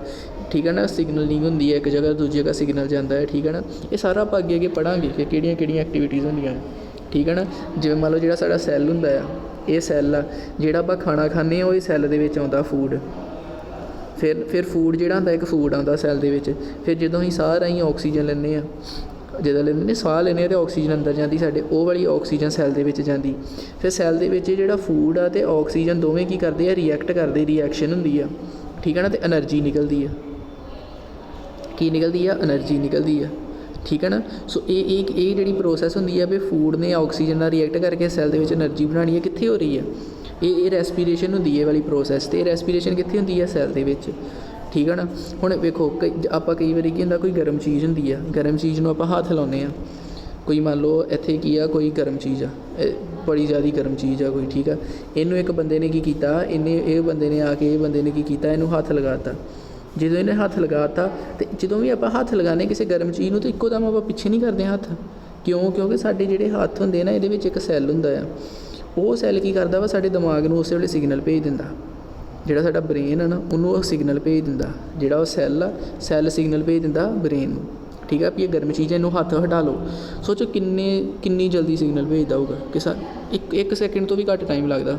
ਠੀਕ ਹੈ ਨਾ। ਸਿਗਨਲਿੰਗ ਹੁੰਦੀ ਹੈ, ਇੱਕ ਜਗ੍ਹਾ ਤੋਂ ਦੂਜੀ ਜਗ੍ਹਾ ਸਿਗਨਲ ਜਾਂਦਾ ਹੈ, ਠੀਕ ਹੈ ਨਾ। ਇਹ ਸਾਰਾ ਆਪਾਂ ਅੱਗੇ ਪੜ੍ਹਾਂਗੇ ਕਿ ਕਿਹੜੀਆਂ ਐਕਟੀਵਿਟੀਜ਼ ਹੁੰਦੀਆਂ, ਠੀਕ ਹੈ ਨਾ। ਜਿਵੇਂ ਮੰਨ ਲਓ ਜਿਹੜਾ ਸਾਡਾ ਸੈੱਲ ਹੁੰਦਾ ਆ, ਇਹ ਸੈੱਲ ਆ ਜਿਹੜਾ ਆਪਾਂ ਖਾਣਾ ਖਾਂਦੇ ਹਾਂ, ਉਹ ਇਹ ਸੈੱਲ ਦੇ ਵਿੱਚ ਆਉਂਦਾ ਫੂਡ। ਫਿਰ ਫੂਡ ਜਿਹੜਾ ਹੁੰਦਾ, ਇੱਕ ਫੂਡ ਆਉਂਦਾ ਸੈੱਲ ਦੇ ਵਿੱਚ। ਫਿਰ ਜਦੋਂ ਅਸੀਂ ਸਾਹ ਰਾਹੀਂ ਆਕਸੀਜਨ ਲੈਂਦੇ ਹਾਂ, ਜਦੋਂ ਲੈਂਦੇ ਨੇ ਸਾਹ ਲੈਂਦੇ ਹਾਂ, ਅਤੇ ਆਕਸੀਜਨ ਅੰਦਰ ਜਾਂਦੀ ਸਾਡੇ, ਉਹ ਵਾਲੀ ਆਕਸੀਜਨ ਸੈੱਲ ਦੇ ਵਿੱਚ ਜਾਂਦੀ। ਫਿਰ ਸੈੱਲ ਦੇ ਵਿੱਚ ਜਿਹੜਾ ਫੂਡ ਆ ਅਤੇ ਆਕਸੀਜਨ ਦੋਵੇਂ ਕੀ ਕਰਦੇ ਆ? ਰਿਐਕਟ ਕਰਦੇ, ਰਿਐਕਸ਼ਨ ਹੁੰਦੀ ਆ, ਠੀਕ ਹੈ ਨਾ। ਅਤੇ ਐਨਰਜੀ ਨਿਕਲਦੀ ਆ। ਕੀ ਨਿਕਲਦੀ ਆ? ਐਨਰਜੀ ਨਿਕਲਦੀ ਆ, ਠੀਕ ਹੈ ਨਾ। ਸੋ ਇਹ ਜਿਹੜੀ ਪ੍ਰੋਸੈਸ ਹੁੰਦੀ ਆ ਵੀ ਫੂਡ ਨੇ ਆਕਸੀਜਨ ਨਾਲ ਰਿਐਕਟ ਕਰਕੇ ਸੈੱਲ ਦੇ ਵਿੱਚ ਐਨਰਜੀ ਬਣਾਉਣੀ ਹੈ, ਕਿੱਥੇ ਹੋ ਰਹੀ ਹੈ? ਇਹ ਰੈਸਪੀਰੇਸ਼ਨ ਹੁੰਦੀ ਹੈ ਵਾਲੀ ਪ੍ਰੋਸੈਸ, ਅਤੇ ਰੈਸਪੀਰੇਸ਼ਨ ਕਿੱਥੇ ਹੁੰਦੀ ਹੈ? ਸੈੱਲ ਦੇ ਵਿੱਚ। ਠੀਕ ਹੈ ਨਾ। ਹੁਣ ਵੇਖੋ ਆਪਾਂ ਕਈ ਵਾਰੀ ਕੀ ਹੁੰਦਾ, ਕੋਈ ਗਰਮ ਚੀਜ਼ ਹੁੰਦੀ ਆ, ਗਰਮ ਚੀਜ਼ ਨੂੰ ਆਪਾਂ ਹੱਥ ਲਾਉਂਦੇ ਹਾਂ, ਕੋਈ ਮੰਨ ਲਓ ਇੱਥੇ ਕੀ ਆ, ਕੋਈ ਗਰਮ ਚੀਜ਼ ਆ, ਬੜੀ ਜ਼ਿਆਦਾ ਗਰਮ ਚੀਜ਼ ਆ ਕੋਈ, ਠੀਕ ਆ। ਇਹਨੂੰ ਇੱਕ ਬੰਦੇ ਨੇ ਕੀ ਕੀਤਾ, ਇਹ ਬੰਦੇ ਨੇ ਆ ਕੇ ਇਹ ਬੰਦੇ ਨੇ ਕੀ ਕੀਤਾ, ਇਹਨੂੰ ਹੱਥ ਲਗਾ ਤਾ। ਜਦੋਂ ਇਹਨੇ ਹੱਥ ਲਗਾ ਤਾ, ਅਤੇ ਜਦੋਂ ਵੀ ਆਪਾਂ ਹੱਥ ਲਗਾਉਂਦੇ ਕਿਸੇ ਗਰਮ ਚੀਜ਼ ਨੂੰ, ਤਾਂ ਇੱਕੋ ਦਮ ਆਪਾਂ ਪਿੱਛੇ ਨਹੀਂ ਕਰਦੇ ਹੱਥ। ਕਿਉਂ? ਕਿਉਂਕਿ ਸਾਡੇ ਜਿਹੜੇ ਹੱਥ ਹੁੰਦੇ ਨਾ, ਇਹਦੇ ਵਿੱਚ ਇੱਕ ਸੈੱਲ ਹੁੰਦਾ ਆ, ਉਹ ਸੈੱਲ ਕੀ ਕਰਦਾ ਵਾ, ਸਾਡੇ ਦਿਮਾਗ ਨੂੰ ਉਸੇ ਵੇਲੇ ਸਿਗਨਲ ਭੇਜ ਦਿੰਦਾ। ਜਿਹੜਾ ਸਾਡਾ ਬ੍ਰੇਨ ਆ ਨਾ, ਉਹਨੂੰ ਉਹ ਸਿਗਨਲ ਭੇਜ ਦਿੰਦਾ, ਜਿਹੜਾ ਉਹ ਸੈੱਲ ਆ, ਸੈੱਲ ਸਿਗਨਲ ਭੇਜ ਦਿੰਦਾ ਬ੍ਰੇਨ ਨੂੰ। ਠੀਕ ਆ, ਵੀ ਇਹ ਗਰਮ ਚੀਜ਼ ਹੈ, ਇਹਨੂੰ ਹੱਥ ਹਟਾ ਲਓ। ਸੋਚੋ ਕਿੰਨੀ ਜਲਦੀ ਸਿਗਨਲ ਭੇਜਦਾ ਹੋਊਗਾ ਕਿ ਇੱਕ ਸੈਕਿੰਡ ਤੋਂ ਵੀ ਘੱਟ ਟਾਈਮ ਲੱਗਦਾ।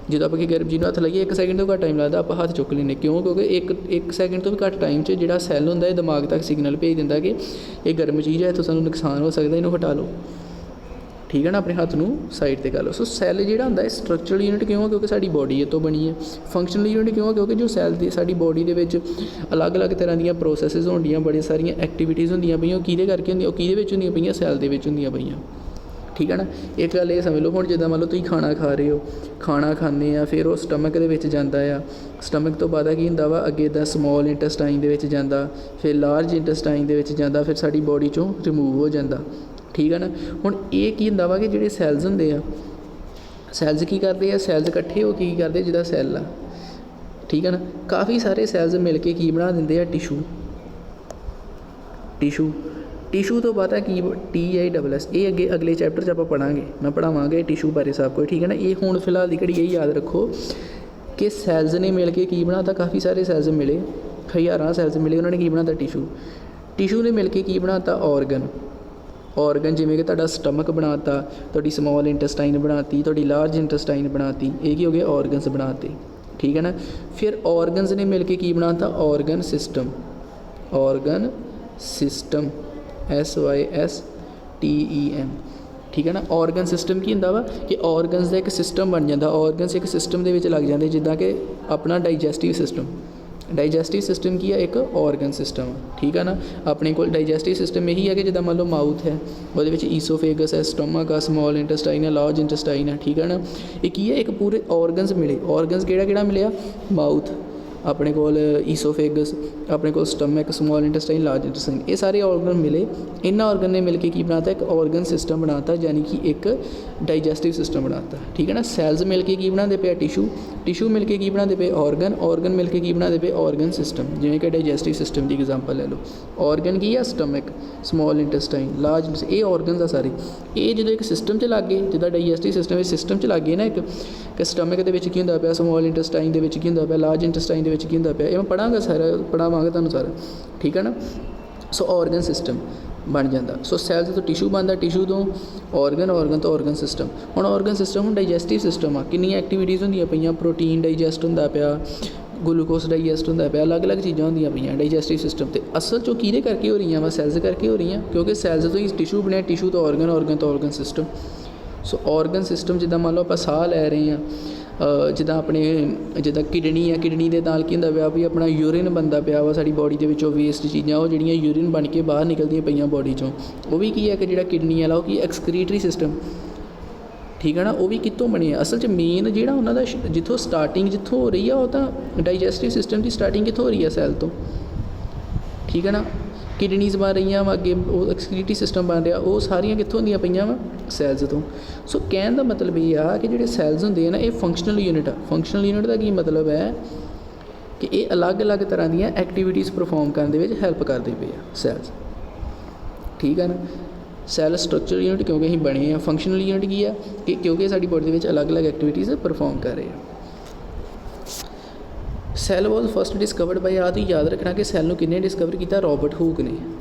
ਜਦੋਂ ਆਪਾਂ ਗਰਮ ਚੀਜ਼ ਨੂੰ ਹੱਥ ਲਾਈਏ, 1 ਸੈਕਿੰਡ ਤੋਂ ਘੱਟ ਟਾਈਮ ਲੱਗਦਾ, ਆਪਾਂ ਹੱਥ ਚੁੱਕ ਲੈਂਦੇ। ਕਿਉਂ? ਕਿਉਂਕਿ ਇੱਕ ਸੈਕਿੰਡ ਤੋਂ ਵੀ ਘੱਟ ਟਾਈਮ 'ਚ ਜਿਹੜਾ ਸੈੱਲ ਹੁੰਦਾ, ਇਹ ਦਿਮਾਗ ਤੱਕ ਸਿਗਨਲ ਭੇਜ ਦਿੰਦਾ ਕਿ ਇਹ ਗਰਮ ਚੀਜ਼ ਹੈ, ਇੱਥੋਂ ਸਾਨੂੰ ਨੁਕਸਾਨ ਹੋ ਸਕਦਾ, ਇਹਨੂੰ ਹਟਾ ਲਓ। ਠੀਕ ਹੈ ਨਾ, ਆਪਣੇ ਹੱਥ ਨੂੰ ਸਾਈਡ 'ਤੇ ਕਰ ਲਓ। ਸੋ ਸੈੱਲ ਜਿਹੜਾ ਹੁੰਦਾ ਇਹ ਸਟਰਕਚਰਲ ਯੂਨਿਟ ਕਿਉਂ? ਕਿਉਂਕਿ ਸਾਡੀ ਬੋਡੀ ਇਹ ਤੋਂ ਬਣੀ ਹੈ। ਫੰਕਸ਼ਨਲ ਯੂਨਿਟ ਕਿਉਂ? ਕਿਉਂਕਿ ਜੋ ਸੈੱਲ ਦੀ ਸਾਡੀ ਬੋਡੀ ਦੇ ਵਿੱਚ ਅਲੱਗ-ਅਲੱਗ ਤਰ੍ਹਾਂ ਦੀਆਂ ਪ੍ਰੋਸੈਸਿਸ ਹੁੰਦੀਆਂ, ਬੜੀਆਂ ਸਾਰੀਆਂ ਐਕਟੀਵਿਟੀਜ਼ ਹੁੰਦੀਆਂ ਪਈਆਂ, ਉਹ ਕਿਹਦੇ ਕਰਕੇ ਹੁੰਦੀਆਂ? ਉਹ ਕਿਹਦੇ ਵਿੱਚ ਹੁੰਦੀਆਂ ਪਈਆਂ? ਸੈੱਲ ਦੇ ਵਿੱਚ ਹੁੰਦੀਆਂ ਪਈਆਂ। ਠੀਕ ਹੈ ਨਾ। ਇੱਕ ਗੱਲ ਇਹ ਸਮਝ ਲਓ, ਹੁਣ ਜਿੱਦਾਂ ਮੰਨ ਲਓ ਤੁਸੀਂ ਖਾਣਾ ਖਾ ਰਹੇ ਹੋ, ਖਾਣਾ ਖਾਂਦੇ ਆ, ਫਿਰ ਉਹ ਸਟਮਕ ਦੇ ਵਿੱਚ ਜਾਂਦਾ ਆ, ਸਟਮਕ ਤੋਂ ਬਾਅਦ ਕੀ ਹੁੰਦਾ ਵਾ, ਅੱਗੇ ਦਾ ਸਮੋਲ ਇੰਟੈਸਟਾਈਨ ਦੇ ਵਿੱਚ ਜਾਂਦਾ, ਫਿਰ ਲਾਰਜ ਇੰਟੈਸਟਾਈਨ ਦੇ ਵਿੱਚ ਜਾਂਦਾ, ਫਿਰ ਸਾਡੀ ਬੋਡੀ 'ਚੋਂ ਰਿਮੂਵ ਹੋ ਜਾਂਦਾ। ਠੀਕ ਹੈ ਨਾ। ਹੁਣ ਇਹ ਕੀ ਹੁੰਦਾ ਵਾ ਕਿ ਜਿਹੜੇ ਸੈੱਲਸ ਹੁੰਦੇ ਆ, ਸੈੱਲਸ ਕੀ ਕਰਦੇ ਆ, ਸੈੱਲਸ ਇਕੱਠੇ ਹੋ ਕੇ ਕੀ ਕਰਦੇ, ਜਿਹਦਾ ਸੈੱਲ ਆ, ਠੀਕ ਹੈ ਨਾ, ਕਾਫੀ ਸਾਰੇ ਸੈੱਲਸ ਮਿਲ ਕੇ ਕੀ ਬਣਾ ਦਿੰਦੇ ਆ, ਟਿਸ਼ੂ ਤੋਂ ਬਾਅਦ ਕੀ TISS, ਇਹ ਅੱਗੇ ਅਗਲੇ ਚੈਪਟਰ 'ਚ ਆਪਾਂ ਪੜ੍ਹਾਂਗੇ, ਮੈਂ ਪੜ੍ਹਾਵਾਂਗੇ ਟਿਸ਼ੂ ਬਾਰੇ ਸਭ ਕੁਝ। ਠੀਕ ਹੈ ਨਾ। ਇਹ ਹੁਣ ਫਿਲਹਾਲ ਦੀ ਘੜੀ ਇਹ ਯਾਦ ਰੱਖੋ ਕਿ ਸੈੱਲਸ ਨੇ ਮਿਲ ਕੇ ਕੀ ਬਣਾਤਾ, ਕਾਫੀ ਸਾਰੇ ਸੈੱਲਸ ਮਿਲੇ, ਹਜ਼ਾਰਾਂ ਸੈੱਲਸ ਮਿਲੇ, ਉਹਨਾਂ ਨੇ ਕੀ ਬਣਾਤਾ, ਟਿਸ਼ੂ ਨੇ ਮਿਲ ਕੇ ਕੀ ਬਣਾਤਾ, ਔਰਗਨ। ਜਿਵੇਂ ਕਿ ਤੁਹਾਡਾ ਸਟਮਕ ਬਣਾਤਾ, ਤੁਹਾਡੀ ਸਮੋਲ ਇੰਟੈਸਟਾਈਨ ਬਣਾਤੀ, ਤੁਹਾਡੀ ਲਾਰਜ ਇੰਟੈਸਟਾਈਨ ਬਣਾਤੀ, ਇਹ ਕੀ ਹੋ ਗਏ, ਔਰਗਨਸ ਬਣਾਤੇ। ਠੀਕ ਹੈ ਨਾ। ਫਿਰ ਔਰਗਨਸ ਨੇ ਮਿਲ ਕੇ ਕੀ ਬਣਾਤਾ, ਔਰਗਨ ਸਿਸਟਮ SYSTEM। ਠੀਕ ਹੈ ਨਾ। ਔਰਗਨ ਸਿਸਟਮ ਕੀ ਹੁੰਦਾ ਵਾ ਕਿ ਔਰਗਨਸ ਦਾ ਇੱਕ ਸਿਸਟਮ ਬਣ ਜਾਂਦਾ, ਔਰਗਨਸ ਇੱਕ ਸਿਸਟਮ ਦੇ ਵਿੱਚ ਲੱਗ ਜਾਂਦੇ, ਜਿੱਦਾਂ ਕਿ ਆਪਣਾ ਡਾਈਜੈਸਟਿਵ ਸਿਸਟਮ ਕੀ ਹੈ, ਇੱਕ ਔਰਗਨ ਸਿਸਟਮ। ਠੀਕ ਹੈ ਨਾ। ਆਪਣੇ ਕੋਲ ਡਾਈਜੈਸਟਿਵ ਸਿਸਟਮ ਇਹੀ ਹੈ ਕਿ ਜਿੱਦਾਂ ਮੰਨ ਲਓ ਮਾਊਥ ਹੈ, ਉਹਦੇ ਵਿੱਚ ਈਸੋਫੇਗਸ ਹੈ, ਸਟਮਕ ਆ, ਸਮੋਲ ਇੰਟੈਸਟਾਈਨ ਹੈ, ਲਾਰਜ ਇੰਟੈਸਟਾਈਨ ਹੈ। ਠੀਕ ਹੈ ਨਾ। ਇਹ ਕੀ ਹੈ, ਇੱਕ ਪੂਰੇ ਔਰਗਨਸ ਮਿਲੇ। ਔਰਗਨਸ ਕਿਹੜਾ ਮਿਲਿਆ, ਮਾਊਥ, ਆਪਣੇ ਕੋਲ ਈਸੋਫੇਗਸ, ਆਪਣੇ ਕੋਲ stomach, small intestine, large intestine, ਇਹ ਸਾਰੇ ਔਰਗਨ ਮਿਲੇ। ਇਹਨਾਂ ਔਰਗਨ ਨੇ ਮਿਲ ਕੇ ਕੀ ਬਣਾਤਾ, ਇੱਕ ਔਰਗਨ ਸਿਸਟਮ ਬਣਾਤਾ, ਯਾਨੀ ਕਿ ਇੱਕ ਡਾਈਜੈਸਟਿਵ ਸਿਸਟਮ ਬਣਾਤਾ। ਠੀਕ ਹੈ ਨਾ। ਸੈੱਲਸ ਮਿਲ ਕੇ ਕੀ ਬਣਾਉਂਦੇ ਪਏ, ਟਿਸ਼ੂ ਮਿਲ ਕੇ ਕੀ ਬਣਾਉਂਦੇ ਪਏ, ਔਰਗਨ ਮਿਲ ਕੇ ਕੀ ਬਣਾਉਂਦੇ ਪਏ, ਔਰਗਨ ਸਿਸਟਮ। ਜਿਵੇਂ ਕਿ ਡਾਈਜੈਸਟਿਵ ਸਿਸਟਮ ਦੀ ਐਗਜ਼ਾਮਪਲ ਲੈ ਲਓ। ਔਰਗਨ ਕੀ ਆ, ਸਟਮਕ, ਸਮੋਲ ਇੰਟੈਸਟਾਈਨ, ਲਾਰਜ, ਇਹ ਔਰਗਨਸ ਆ ਸਾਰੇ। ਇਹ ਜਦੋਂ ਇੱਕ ਸਿਸਟਮ 'ਚ ਲੱਗ ਗਏ, ਜਿੱਦਾਂ ਡਾਈਜੈਸਟਿਵ ਸਿਸਟਮ 'ਚ ਲੱਗ ਗਏ ਨਾ, ਇੱਕ ਕਿ ਸਟਮਕ ਦੇ ਵਿੱਚ ਕੀ ਹੁੰਦਾ ਪਿਆ, ਸਮੋਲ ਇੰਟੈਸਟਾਈਨ ਦੇ ਵਿੱਚ ਕੀ ਹੁੰਦਾ ਪਿਆ, ਲਾਰਜ ਇੰਟੈਸਟਾਈਨ ਦੇ ਵਿੱਚ ਕੀ ਹੁੰਦਾ ਪਿਆ, ਇਹ ਮੈਂ ਪੜ੍ਹਾਵਾਂਗਾ ਤੁਹਾਨੂੰ ਸਾਰਾ। ਠੀਕ ਹੈ ਨਾ। ਸੋ ਔਰਗਨ ਸਿਸਟਮ ਬਣ ਜਾਂਦਾ। ਸੋ ਸੈੱਲਸ ਤੋਂ ਟਿਸ਼ੂ ਬਣਦਾ, ਟਿਸ਼ੂ ਤੋਂ ਔਰਗਨ ਤੋਂ ਔਰਗਨ ਸਿਸਟਮ। ਹੁਣ ਔਰਗਨ ਸਿਸਟਮ ਹੁਣ ਡਾਈਜੈਸਟਿਵ ਸਿਸਟਮ ਆ, ਕਿੰਨੀਆਂ ਐਕਟੀਵਿਟੀਜ਼ ਹੁੰਦੀਆਂ ਪਈਆਂ, ਪ੍ਰੋਟੀਨ ਡਾਈਜੈਸਟ ਹੁੰਦਾ ਪਿਆ, ਗਲੂਕੋਸ ਡਾਈਜੈਸਟ ਹੁੰਦਾ ਪਿਆ, ਅਲੱਗ-ਅਲੱਗ ਚੀਜ਼ਾਂ ਹੁੰਦੀਆਂ ਪਈਆਂ ਡਾਈਜੈਸਟਿਵ ਸਿਸਟਮ। ਅਤੇ ਅਸਲ 'ਚੋਂ ਕਿਹਦੇ ਕਰਕੇ ਹੋ ਰਹੀਆਂ ਵਾ, ਸੈੱਲਸ ਕਰਕੇ ਹੋ ਰਹੀਆਂ, ਕਿਉਂਕਿ ਸੈੱਲਸ ਤੋਂ ਹੀ ਟਿਸ਼ੂ ਬਣਿਆ, ਟਿਸ਼ੂ ਤੋਂ ਔਰਗਨ ਤੋਂ ਔਰਗਨ ਸਿਸਟਮ। ਸੋ ਔਰਗਨ ਸਿਸਟਮ ਜਿੱਦਾਂ ਮੰਨ ਲਓ ਆਪਾਂ ਸਾਹ ਲੈ ਰਹੇ ਹਾਂ, ਜਿੱਦਾਂ ਕਿਡਨੀ ਆ, ਕਿਡਨੀ ਦੇ ਨਾਲ ਕੀ ਹੁੰਦਾ ਪਿਆ ਵੀ ਆਪਣਾ ਯੂਰਿਨ ਬਣਦਾ ਪਿਆ ਵਾ, ਸਾਡੀ ਬੋਡੀ ਦੇ ਵਿੱਚੋਂ ਵੇਸਟ ਚੀਜ਼ਾਂ, ਉਹ ਜਿਹੜੀਆਂ ਯੂਰਿਨ ਬਣ ਕੇ ਬਾਹਰ ਨਿਕਲਦੀਆਂ ਪਈਆਂ ਬੋਡੀ 'ਚੋਂ, ਉਹ ਵੀ ਕੀ ਹੈ ਕਿ ਜਿਹੜਾ ਕਿਡਨੀ ਵਾਲਾ, ਉਹ ਕੀ ਐਕਸਕ੍ਰੀਟਰੀ ਸਿਸਟਮ। ਠੀਕ ਹੈ ਨਾ। ਉਹ ਵੀ ਕਿੱਥੋਂ ਬਣੇ ਆ, ਅਸਲ 'ਚ ਮੇਨ ਜਿਹੜਾ ਉਹਨਾਂ ਦਾ ਜਿੱਥੋਂ ਹੋ ਰਹੀ ਆ, ਉਹ ਤਾਂ ਡਾਈਜੈਸਟਿਵ ਸਿਸਟਮ ਦੀ ਸਟਾਰਟਿੰਗ ਕਿੱਥੋਂ ਹੋ ਰਹੀ ਆ, ਸੈੱਲ ਤੋਂ। ਠੀਕ ਹੈ ਨਾ। ਕਿਡਨੀਜ਼ ਬਣ ਰਹੀਆਂ ਵਾ, ਅੱਗੇ ਉਹ ਐਕਸਕ੍ਰੀਟਰੀ ਸਿਸਟਮ ਬਣ ਰਿਹਾ, ਉਹ ਸਾਰੀਆਂ ਕਿੱਥੋਂ ਹੁੰਦੀਆਂ ਪਈਆਂ ਵਾ, ਸੈੱਲਸ ਤੋਂ। ਸੋ ਕਹਿਣ ਦਾ ਮਤਲਬ ਇਹ ਆ ਕਿ ਜਿਹੜੇ ਸੈੱਲਸ ਹੁੰਦੇ ਆ ਨਾ, ਇਹ ਫੰਕਸ਼ਨਲ ਯੂਨਿਟ ਆ। ਫੰਕਸ਼ਨਲ ਯੂਨਿਟ ਦਾ ਕੀ ਮਤਲਬ ਹੈ ਕਿ ਇਹ ਅਲੱਗ-ਅਲੱਗ ਤਰ੍ਹਾਂ ਦੀਆਂ ਐਕਟੀਵਿਟੀਜ਼ ਪਰਫੋਰਮ ਕਰਨ ਦੇ ਵਿੱਚ ਹੈਲਪ ਕਰਦੇ ਪਏ ਆ ਸੈੱਲਸ। ਠੀਕ ਹੈ ਨਾ। ਸੈੱਲ ਸਟਰਕਚਰ ਯੂਨਿਟ ਕਿਉਂਕਿ ਅਸੀਂ ਬਣੇ ਆ। ਫੰਕਸ਼ਨਲ ਯੂਨਿਟ ਕੀ ਆ ਕਿ ਕਿਉਂਕਿ ਸਾਡੀ ਬੋਡੀ ਦੇ ਵਿੱਚ ਅਲੱਗ-ਅਲੱਗ ਐਕਟੀਵਿਟੀਜ਼ ਪਰਫੋਰਮ ਕਰ ਰਹੇ ਆ। ਸੈੱਲ ਵਾਜ਼ ਫਸਟ ਡਿਸਕਵਰਡ ਬਾਈ, ਯਾਦ ਰੱਖਣਾ ਕਿ ਸੈੱਲ ਨੂੰ ਕਿਹਨੇ ਡਿਸਕਵਰ ਕੀਤਾ, ਰੋਬਰਟ ਹੂਕ ਨੇ